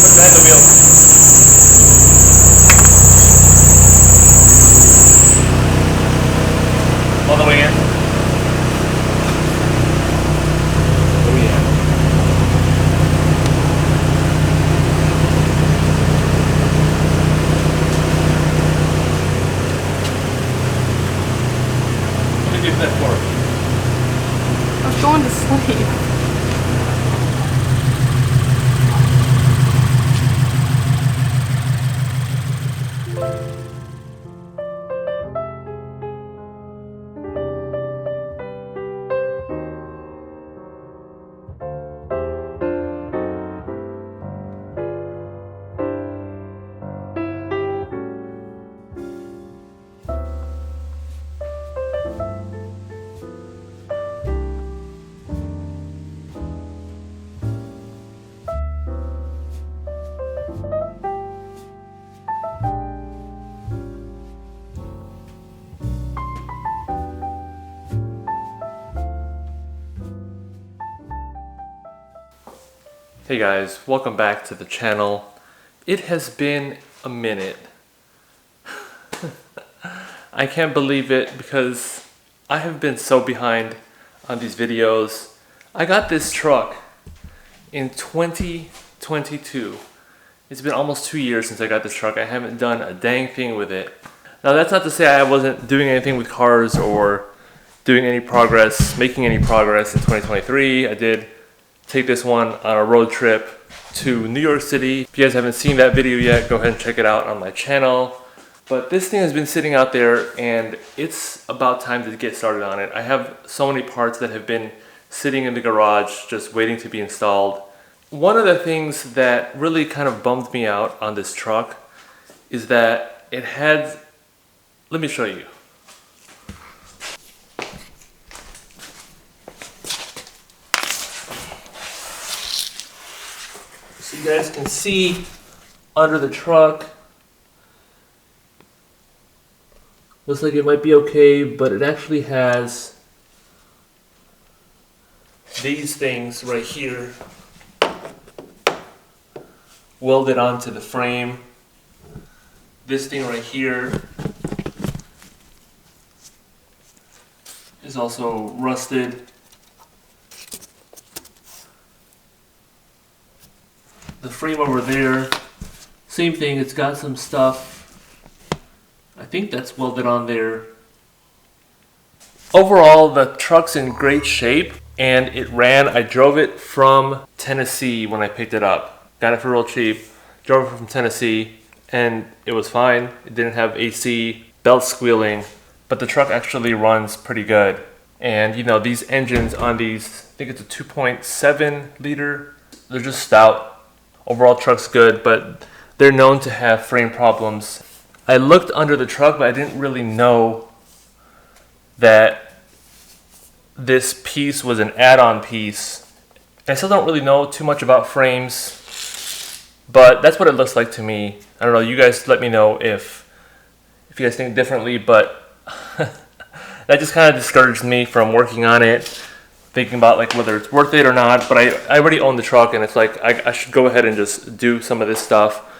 Put behind the wheel. All the way in. Oh yeah. Let me do that for. I was going to sleep. Hey guys, welcome back to the channel. It has been a minute. I can't believe it because I have been so behind on these videos. I got this truck in 2022. It's been almost 2 years since I got this truck. I haven't done a dang thing with it. Now that's not to say I wasn't doing anything with cars or doing any progress, making any progress in 2023. I did take this one on a road trip to New York City. If you guys haven't seen that video yet, go ahead and check it out on my channel. But this thing has been sitting out there and it's about time to get started on it. I have so many parts that have been sitting in the garage just waiting to be installed. One of the things that really kind of bummed me out on this truck is that it had, let me show you. So you guys can see under the truck, looks like it might be okay, but it actually has these things right here welded onto the frame. This thing right here is also rusted. The frame over there, same thing, it's got some stuff. I think that's welded on there. Overall, the truck's in great shape and it ran. I drove it from Tennessee when I picked it up. Got it for real cheap. Drove it from Tennessee and it was fine. It didn't have AC, belt squealing, but the truck actually runs pretty good. And you know, these engines on these, I think it's a 2.7 liter, they're just stout. Overall truck's good, but they're known to have frame problems. I looked under the truck, but I didn't really know that this piece was an add-on piece. I still don't really know too much about frames, but that's what it looks like to me. I don't know, you guys let me know if you guys think differently, but that just kind of discouraged me from working on it, thinking about like whether it's worth it or not. But I already own the truck and it's like I should go ahead and just do some of this stuff.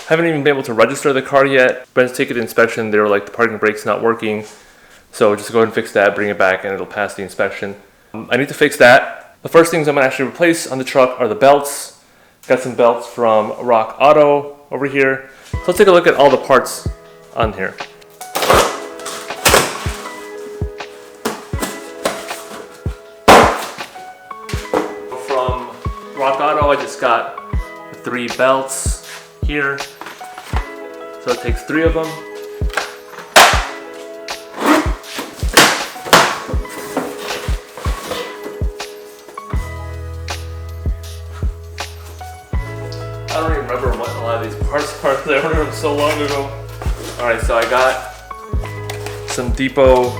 Haven't even been able to register the car yet. Went to take it to inspection, they were like the parking brake's not working, so just go ahead and fix that, bring it back, and it'll pass the inspection. I need to fix that. The first things I'm going to actually replace on the truck are the belts. Got some belts from Rock Auto over here. So let's take a look at all the parts on here. From Rock Auto, I just got 3 belts here. So it takes 3 of them. I don't even remember what a lot of these parts are. I remember them so long ago. Alright, so I got some depot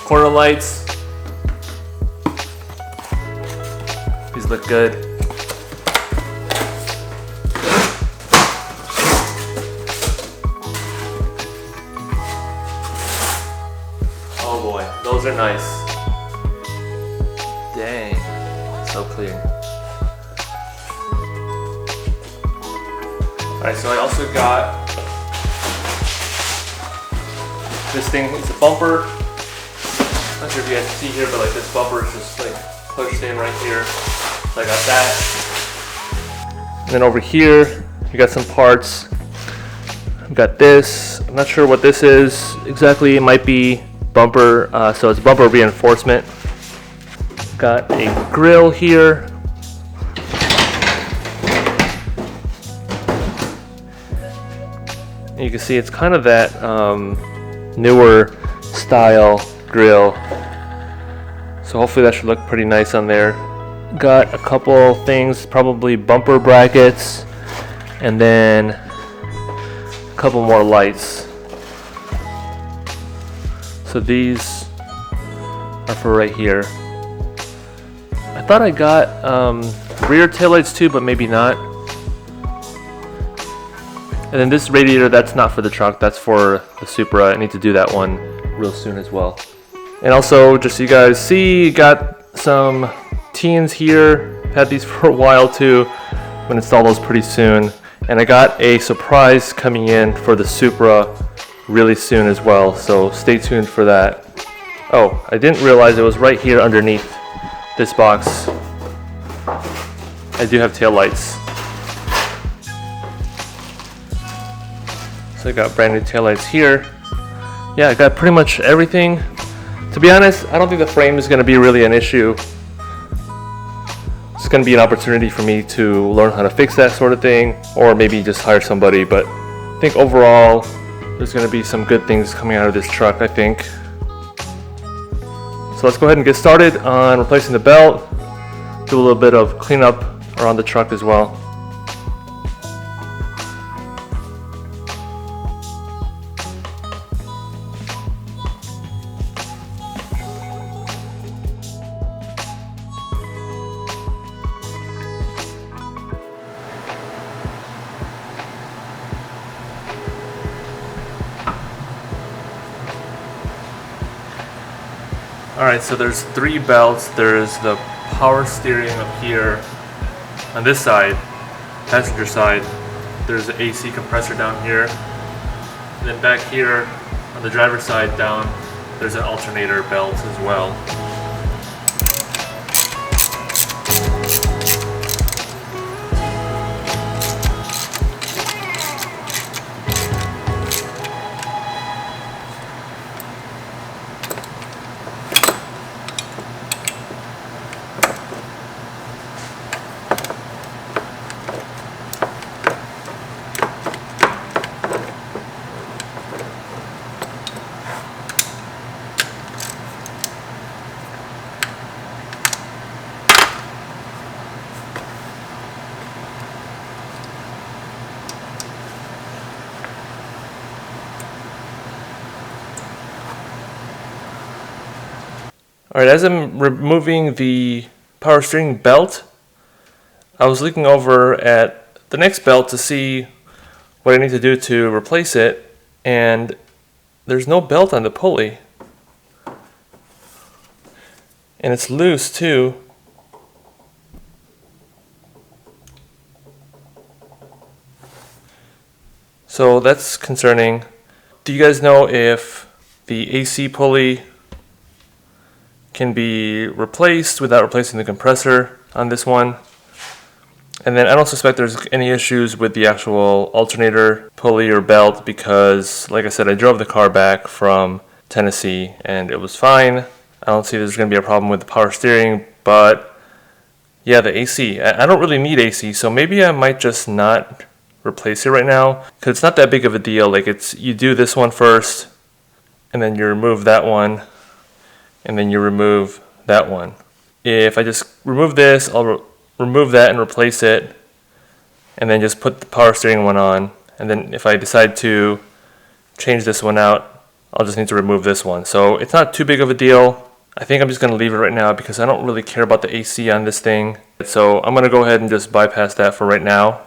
corner lights. These look good. Those are nice. Dang, so clean. Alright, so I also got this thing. It's a bumper. I'm not sure if you guys can see here, but like this bumper is just like pushed in right here. So I got that. And then over here, we got some parts. I've got this. I'm not sure what this is exactly. It might be bumper, so it's bumper reinforcement. Got a grill here. And you can see it's kind of that newer style grill. So hopefully that should look pretty nice on there. Got a couple things, probably bumper brackets, and then a couple more lights. So these are for right here. I thought I got rear taillights too, but maybe not. And then this radiator, that's not for the truck, that's for the Supra. I need to do that one real soon as well. And also, just so you guys see, got some teens here. Had these for a while too. I'm gonna install those pretty soon. And I got a surprise coming in for the Supra really soon as well, so stay tuned for that. Oh, I didn't realize it was right here underneath this box. I do have tail lights. So I got brand new taillights here. Yeah, I got pretty much everything. To be honest, I don't think the frame is going to be really an issue. It's going to be an opportunity for me to learn how to fix that sort of thing, or maybe just hire somebody. But I think overall, there's going to be some good things coming out of this truck, I think. So let's go ahead and get started on replacing the belt. Do a little bit of cleanup around the truck as well. Alright, so there's 3 belts. There's the power steering up here on this side, passenger side. There's the AC compressor down here. And then back here on the driver's side down, there's an alternator belt as well. Alright, as I'm removing the power steering belt, I was looking over at the next belt to see what I need to do to replace it, and there's no belt on the pulley. And it's loose too. So that's concerning. Do you guys know if the AC pulley can be replaced without replacing the compressor on this one? And then I don't suspect there's any issues with the actual alternator pulley or belt because, like I said, I drove the car back from Tennessee and it was fine. I don't see there's going to be a problem with the power steering, but yeah, the AC. I don't really need AC, so maybe I might just not replace it right now because it's not that big of a deal. Like, it's, you do this one first and then you remove that one and then you remove that one. If I just remove this, I'll remove that and replace it, and then just put the power steering one on. And then if I decide to change this one out, I'll just need to remove this one. So it's not too big of a deal. I think I'm just going to leave it right now because I don't really care about the AC on this thing. So I'm going to go ahead and just bypass that for right now.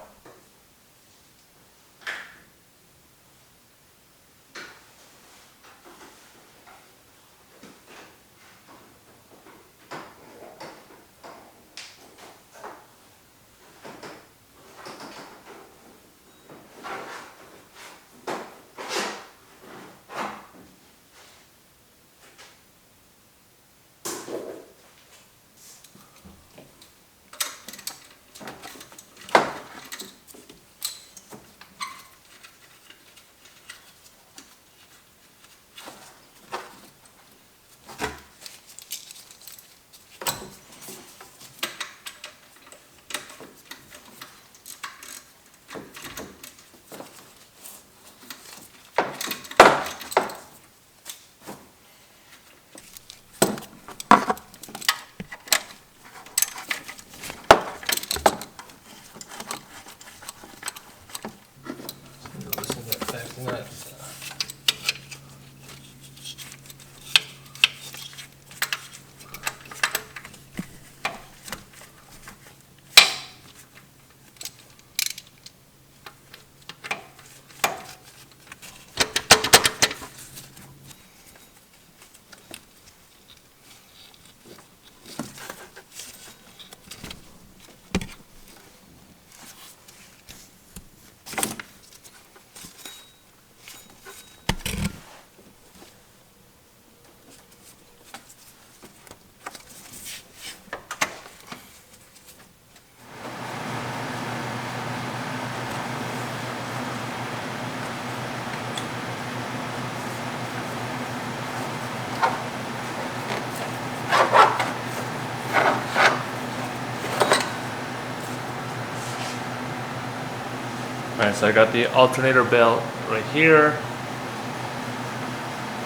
Alright, so I got the alternator belt right here,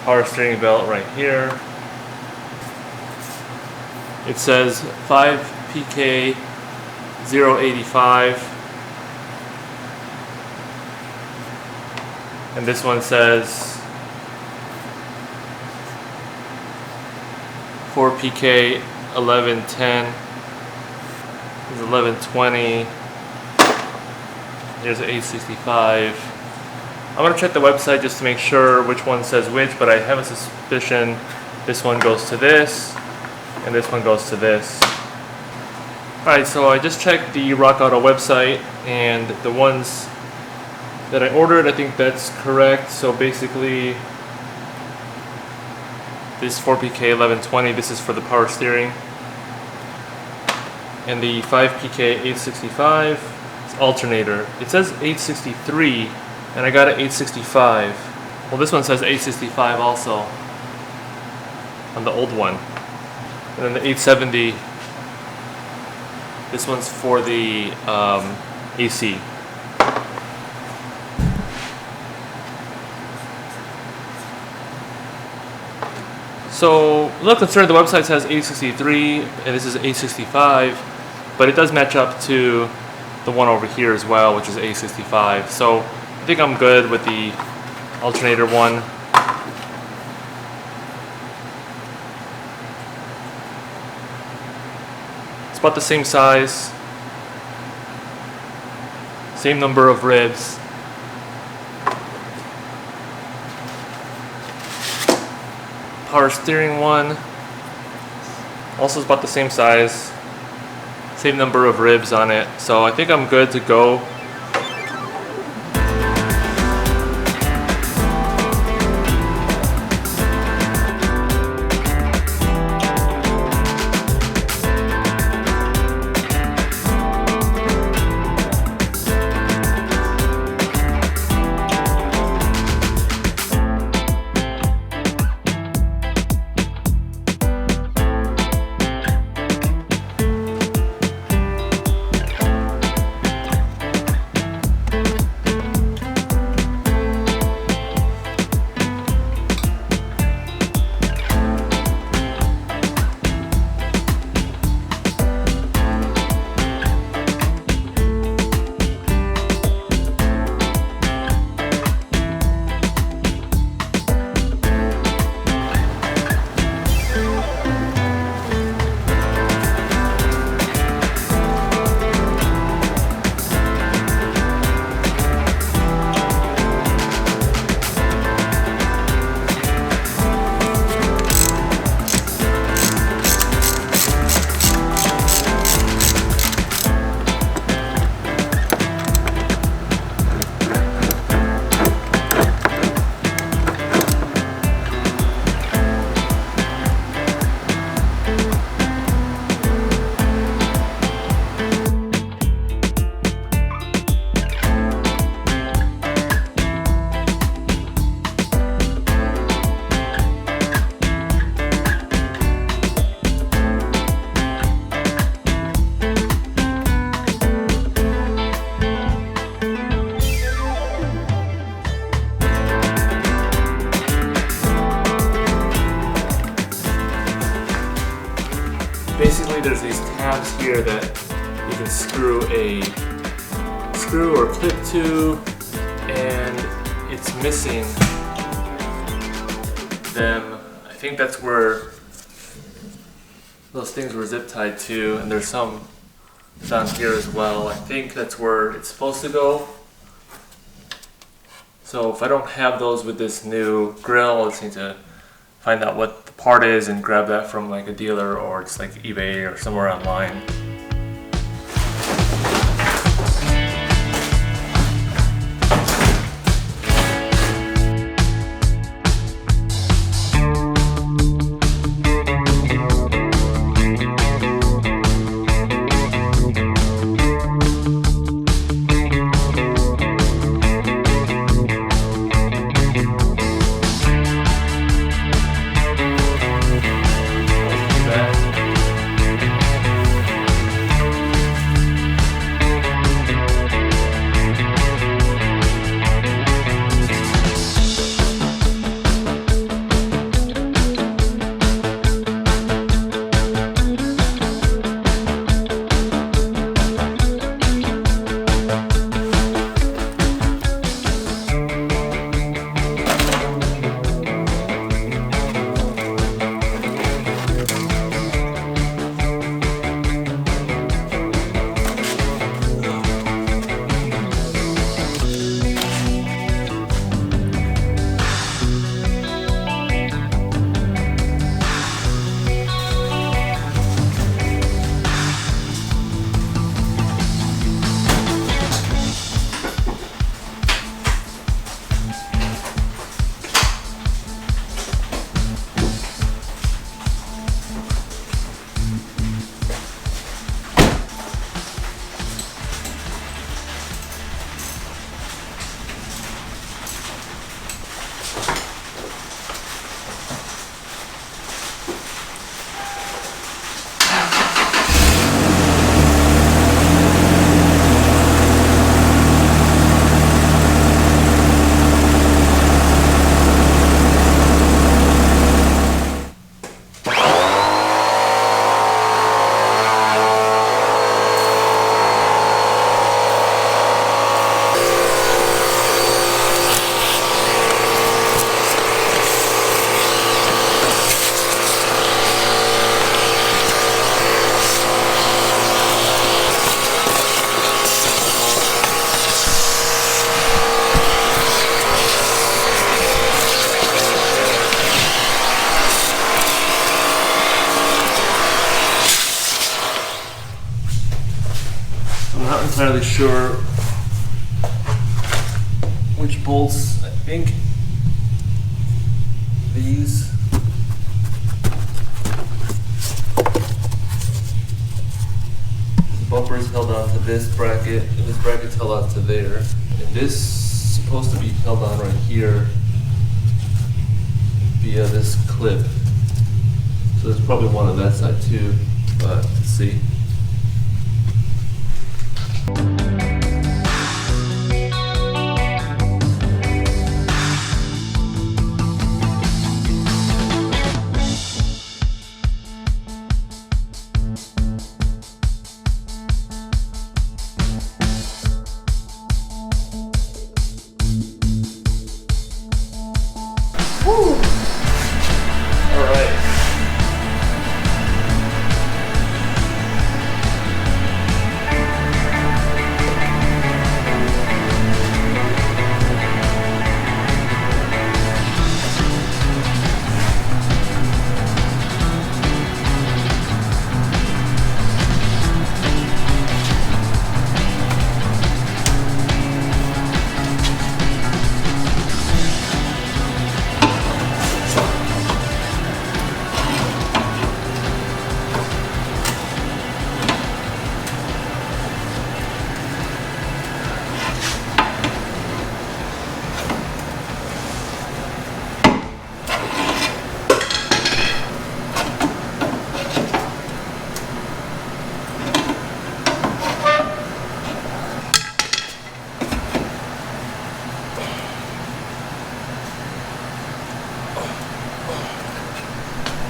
power steering belt right here. It says 5PK 085, and this one says 4PK 1110. There's 1120. Here's an 865. I'm gonna check the website just to make sure which one says which, but I have a suspicion this one goes to this, and this one goes to this. Alright, so I just checked the Rock Auto website, and the ones that I ordered, I think that's correct. So basically, this 4PK 1120, this is for the power steering. And the 5PK 865 is alternator. It says 863, and I got an 865. Well, this one says 865 also on the old one. And then the 870, this one's for the AC. So, a little concerned, the website says 863 and this is 865, but it does match up to the one over here as well, which is 865. So, I think I'm good with the alternator one. It's about the same size, same number of ribs. Power steering one also is about the same size, same number of ribs on it, so I think I'm good to go. Basically, there's these tabs here that you can screw or clip to, and it's missing them. I think that's where those things were zip tied to, and there's some down here as well. I think that's where it's supposed to go. So if I don't have those with this new Grille, I'll just need to find out what the part is and grab that from like a dealer or just like eBay or somewhere online. entirely sure which bolts. I think these. The bumper is held on to this bracket, and this bracket's held on to there. And this is supposed to be held on right here via this clip. So there's probably one on that side too, but let's see.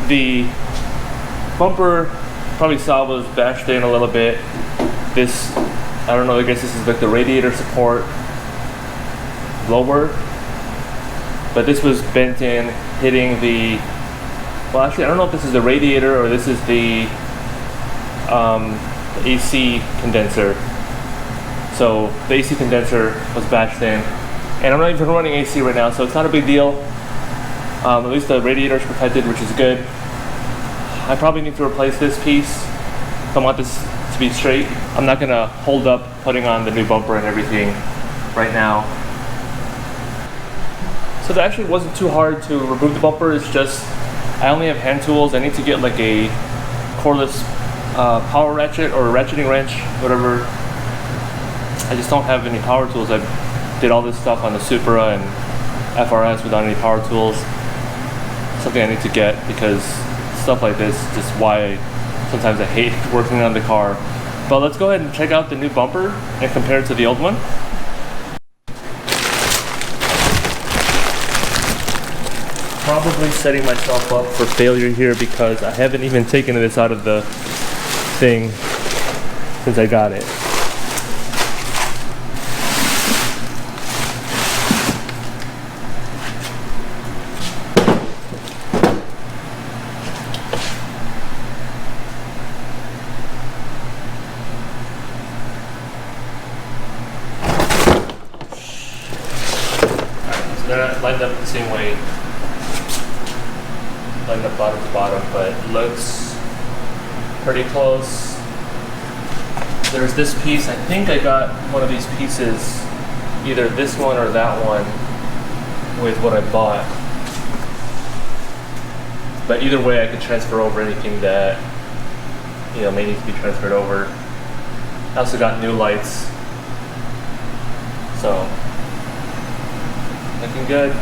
The bumper probably saw was bashed in a little bit. This, I don't know, I guess this is like the radiator support lower, but this was bent in, hitting the, well actually I don't know if this is the radiator or this is the AC condenser. So the AC condenser was bashed in, and I'm not even running AC right now, so it's not a big deal. At least the radiator is protected, which is good. I probably need to replace this piece if I want this to be straight. I'm not gonna hold up putting on the new bumper and everything right now. So that actually wasn't too hard to remove the bumper. It's just, I only have hand tools. I need to get like a cordless power ratchet or a ratcheting wrench, whatever. I just don't have any power tools. I did all this stuff on the Supra and FRS without any power tools. Something I need to get, because stuff like this is just why sometimes I hate working on the car. But let's go ahead and check out the new bumper and compare it to the old one. Probably setting myself up for failure here because I haven't even taken this out of the thing since I got it. They're not lined up the same way, lined up bottom to bottom, but it looks pretty close. There's this piece, I think I got one of these pieces, either this one or that one, with what I bought. But either way, I could transfer over anything that, you know, may need to be transferred over. I also got new lights, so looking good.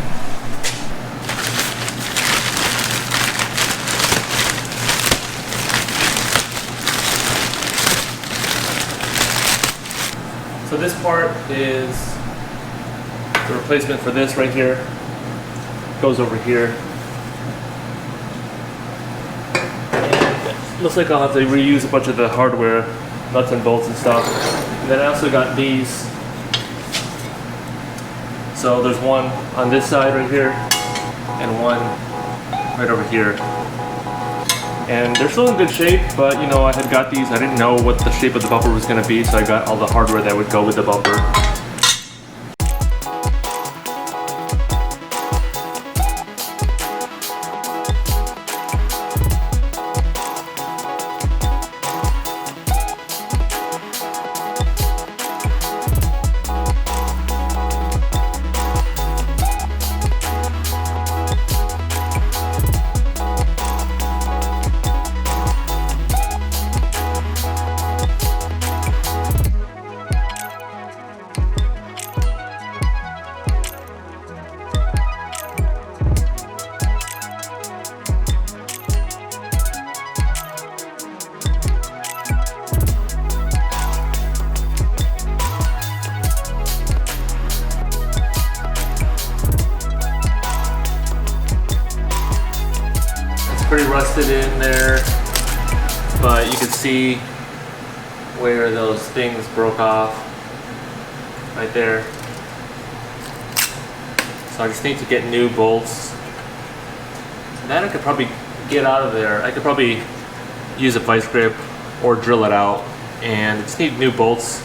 So this part is the replacement for this right here. Goes over here. And looks like I'll have to reuse a bunch of the hardware, nuts and bolts and stuff. And then I also got these. So there's one on this side right here, and one right over here. And they're still in good shape, but you know, I had got these, I didn't know what the shape of the bumper was gonna be, so I got all the hardware that would go with the bumper. pretty rusted in there, but you can see where those things broke off right there. So I just need to get new bolts. That I could probably get out of there. I could probably use a vice grip or drill it out, and just need new bolts.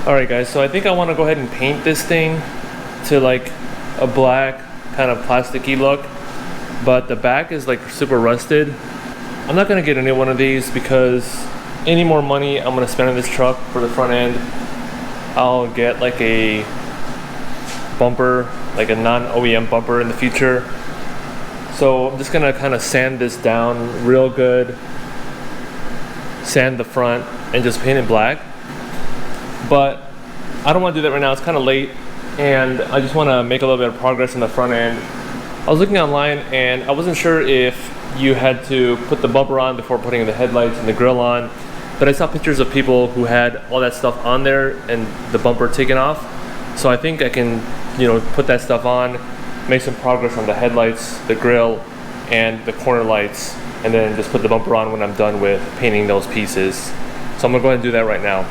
Alright guys, so I think I want to go ahead and paint this thing to like a black kind of plasticky look, but the back is like super rusted. I'm not going to get a new one of these because any more money I'm going to spend on this truck for the front end, I'll get like a bumper, like a non-OEM bumper in the future. So I'm just going to kind of sand this down real good, sand the front, and just paint it black. But I don't want to do that right now. It's kind of late, and I just want to make a little bit of progress in the front end. I was looking online, and I wasn't sure if you had to put the bumper on before putting the headlights and the grille on, but I saw pictures of people who had all that stuff on there and the bumper taken off. So I think I can, put that stuff on, make some progress on the headlights, the grille, and the corner lights, and then just put the bumper on when I'm done with painting those pieces. So I'm gonna go ahead and do that right now.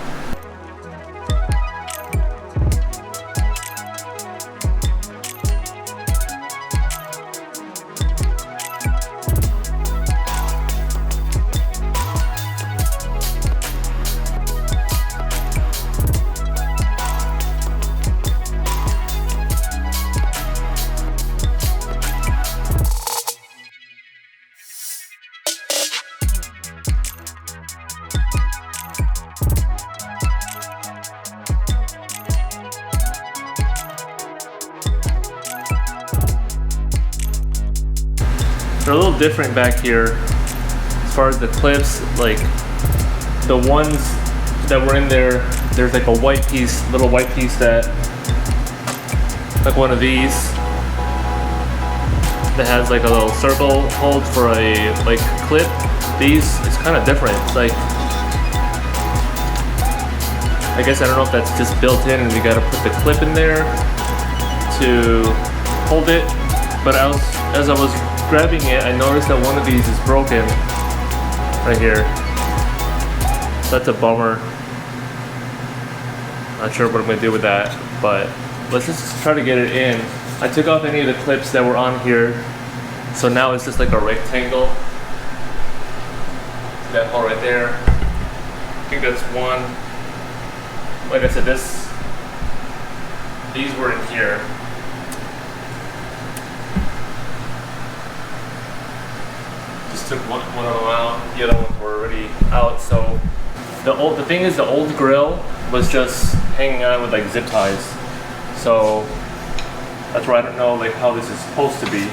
They're a little different back here as far as the clips. Like the ones that were in there, there's like a white piece, little white piece that, like one of these, that has like a little circle hold for a like clip. These, it's kind of different. It's like, I guess I don't know if that's just built in and you gotta put the clip in there to hold it. But as I was grabbing it, I noticed that one of these is broken right here. So that's a bummer. Not sure what I'm gonna do with that, but let's just try to get it in. I took off any of the clips that were on here, so now it's just like a rectangle. That hole right there. I think that's one. Like I said, these were in here. Took one of them out, the other ones were already out. So the thing is, the old grill was just hanging on with like zip ties. So that's why I don't know like how this is supposed to be.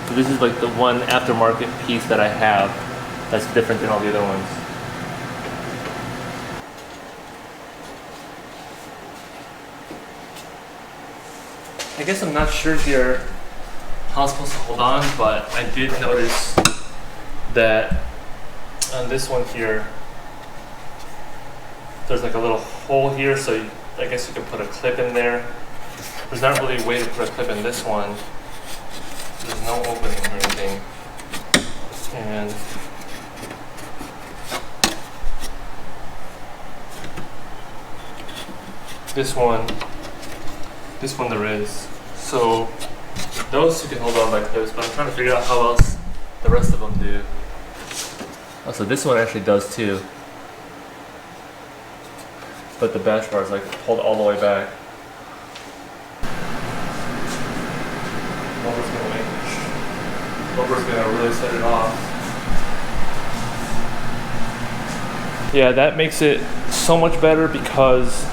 So this is like the one aftermarket piece that I have that's different than all the other ones. I guess I'm not sure here how I'm supposed to hold on, but I did notice that on this one here, there's like a little hole here, so I guess you can put a clip in there. There's not really a way to put a clip in this one. There's no opening or anything. And this one there is. So those you can hold on by clips, but I'm trying to figure out how else the rest of them do. Oh, so this one actually does too. but the bash bar is like pulled all the way back. Bumper's gonna really set it off. Yeah, that makes it so much better because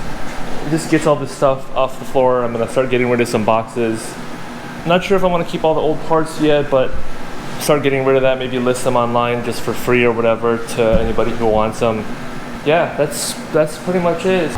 it just gets all this stuff off the floor. I'm gonna start getting rid of some boxes. Not sure if I want to keep all the old parts yet, but start getting rid of that. Maybe list them online just for free or whatever to anybody who wants them. Yeah, that's pretty much it.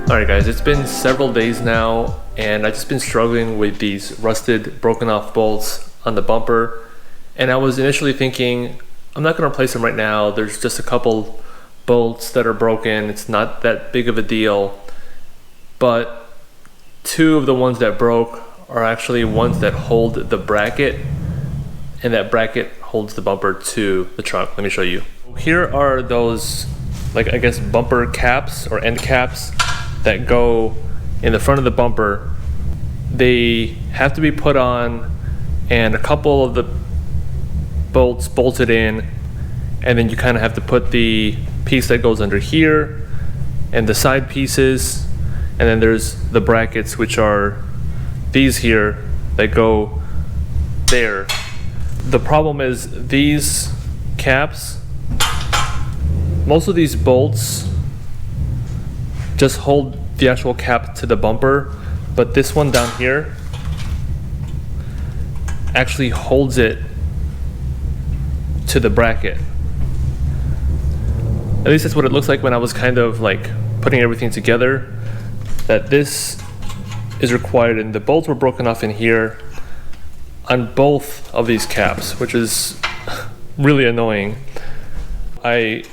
Alright guys, it's been several days now and I've just been struggling with these rusted, broken off bolts on the bumper. And I was initially thinking, I'm not going to replace them right now. There's just a couple bolts that are broken. It's not that big of a deal. But two of the ones that broke are actually ones that hold the bracket, and that bracket holds the bumper to the trunk. Let me show you. Here are those, like, I guess bumper caps or end caps that go in the front of the bumper. They have to be put on and a couple of the bolts bolted in, and then you kind of have to put the piece that goes under here and the side pieces, and then there's the brackets, which are these here that go there. The problem is these caps, most of these bolts just hold the actual cap to the bumper, but this one down here actually holds it to the bracket. At least that's what it looks like when I was kind of like putting everything together, that this is required, and the bolts were broken off in here on both of these caps, which is really annoying. I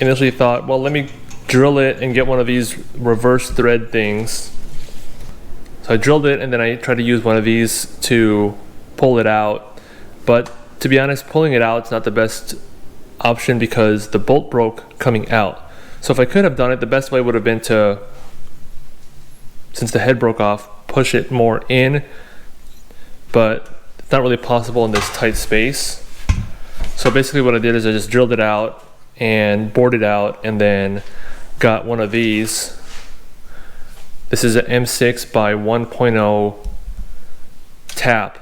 initially thought, well, let me drill it and get one of these reverse thread things. So I drilled it and then I tried to use one of these to pull it out. But to be honest, pulling it out is not the best option because the bolt broke coming out. So if I could have done it, the best way would have been to, since the head broke off, push it more in. But it's not really possible in this tight space. So basically what I did is I just drilled it out and bored it out, and then got one of these. This is an M6 by 1.0 tap.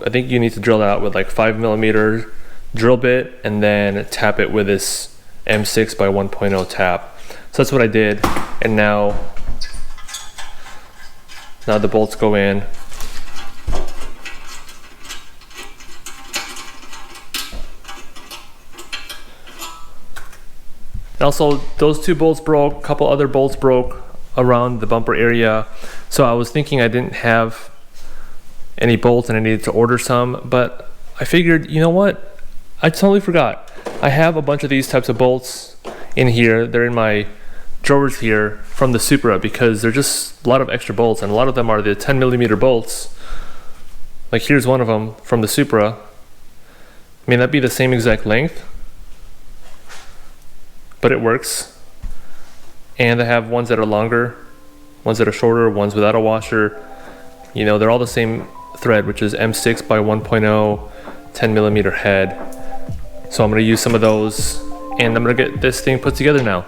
I think you need to drill it out with like 5mm drill bit and then tap it with this M6 by 1.0 tap. So that's what I did, and now the bolts go in. Also, those two bolts broke, a couple other bolts broke around the bumper area. So I was thinking I didn't have any bolts and I needed to order some, but I figured, you know what? I totally forgot. I have a bunch of these types of bolts in here. They're in my drawers here from the Supra because they're just a lot of extra bolts, and a lot of them are the 10mm bolts. Like here's one of them from the Supra. May not be the same exact length, but it works. And I have ones that are longer, ones that are shorter, ones without a washer. You know, they're all the same thread, which is M6 by 1.0, 10mm head. So I'm gonna use some of those, and I'm gonna get this thing put together now.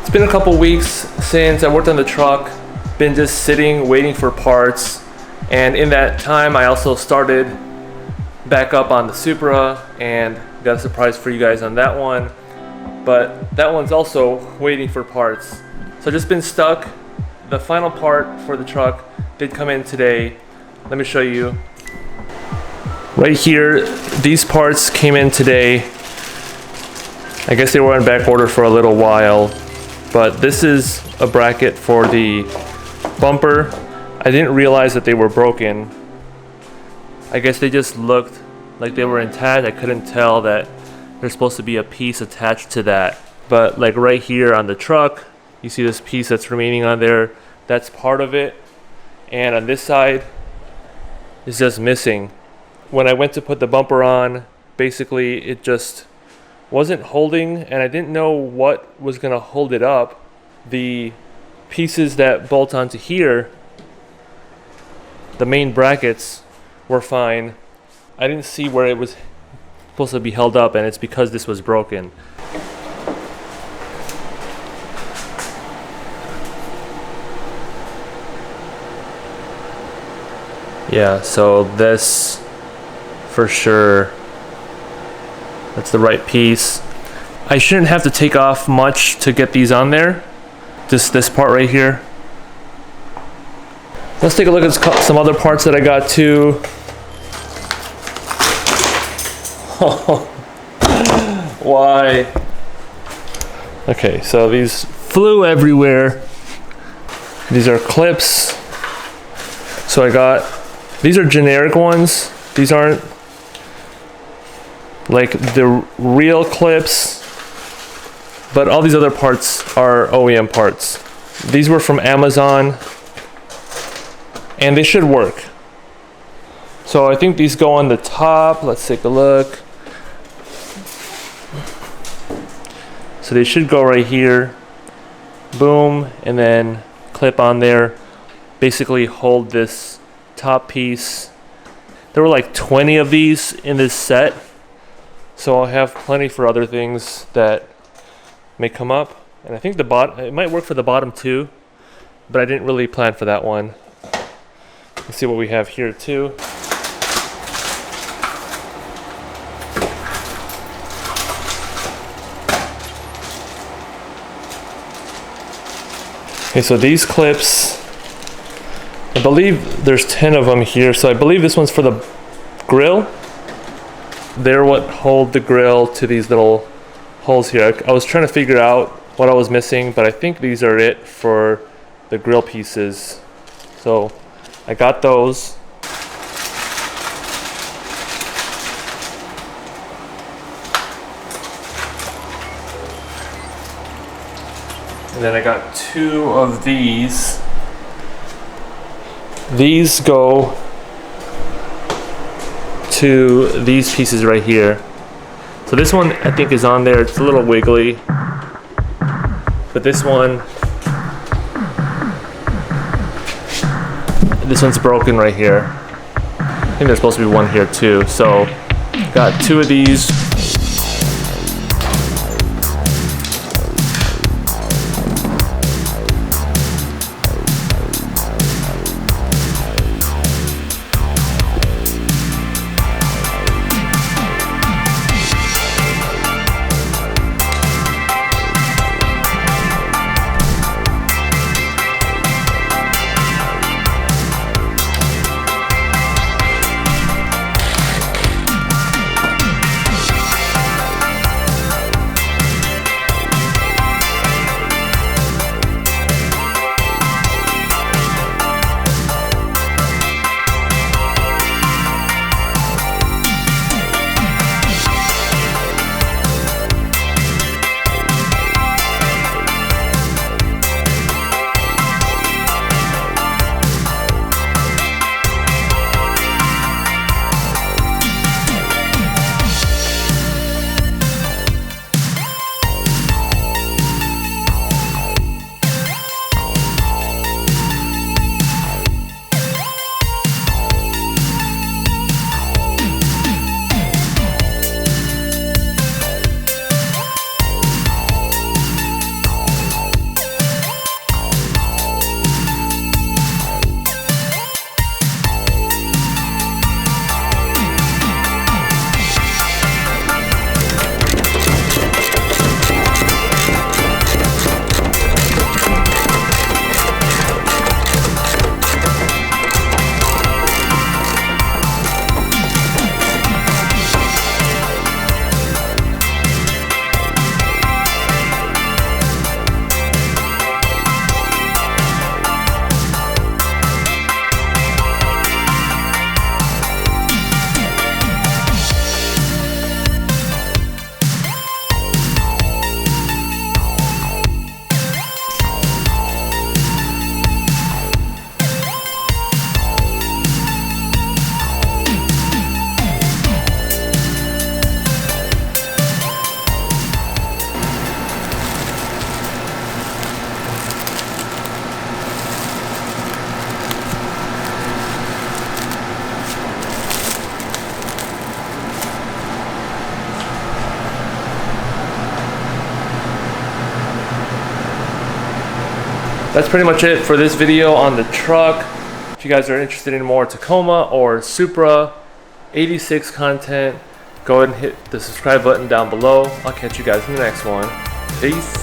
It's been a couple weeks since I worked on the truck, been just sitting waiting for parts, and in that time I also started back up on the Supra and got a surprise for you guys on that one, but that one's also waiting for parts. So just been stuck. The final part for the truck did come in today. Let me show you. Right here, these parts came in today. I guess they were on back order for a little while. But this is a bracket for the bumper. I didn't realize that they were broken. I guess they just looked like they were intact. I couldn't tell that there's supposed to be a piece attached to that. But like right here on the truck, you see this piece that's remaining on there. That's part of it. And on this side, it's just missing. When I went to put the bumper on, basically it just wasn't holding, and I didn't know what was gonna hold it up. The pieces that bolt onto here, the main brackets, were fine. I didn't see where it was supposed to be held up, and it's because this was broken. Yeah, so this for sure, that's the right piece. I shouldn't have to take off much to get these on there. Just this part right here. Let's take a look at some other parts that I got too. Why? Okay, so these flew everywhere. These are clips. So I got, these are generic ones. These aren't like the real clips, but all these other parts are OEM parts. These were from Amazon, and they should work. So I think these go on the top. Let's take a look. So they should go right here. Boom, and then clip on there. Basically hold this top piece. There were like 20 of these in this set. So I'll have plenty for other things that may come up. And I think the bottom, it might work for the bottom too, but I didn't really plan for that one. Let's see what we have here too. Okay, so these clips, I believe there's 10 of them here. So I believe this one's for the grill. They're what hold the grill to these little holes here. I was trying to figure out what I was missing, but I think these are it for the grill pieces. So I got those. And then I got 2 of these. These go to these pieces right here. So this one I think is on there. It's a little wiggly, but this one's broken right here. I think there's supposed to be one here too. So got 2 of these. That's pretty much it for this video on the truck. If you guys are interested in more Tacoma or Supra 86 content, go ahead and hit the subscribe button down below. I'll catch you guys in the next one. Peace.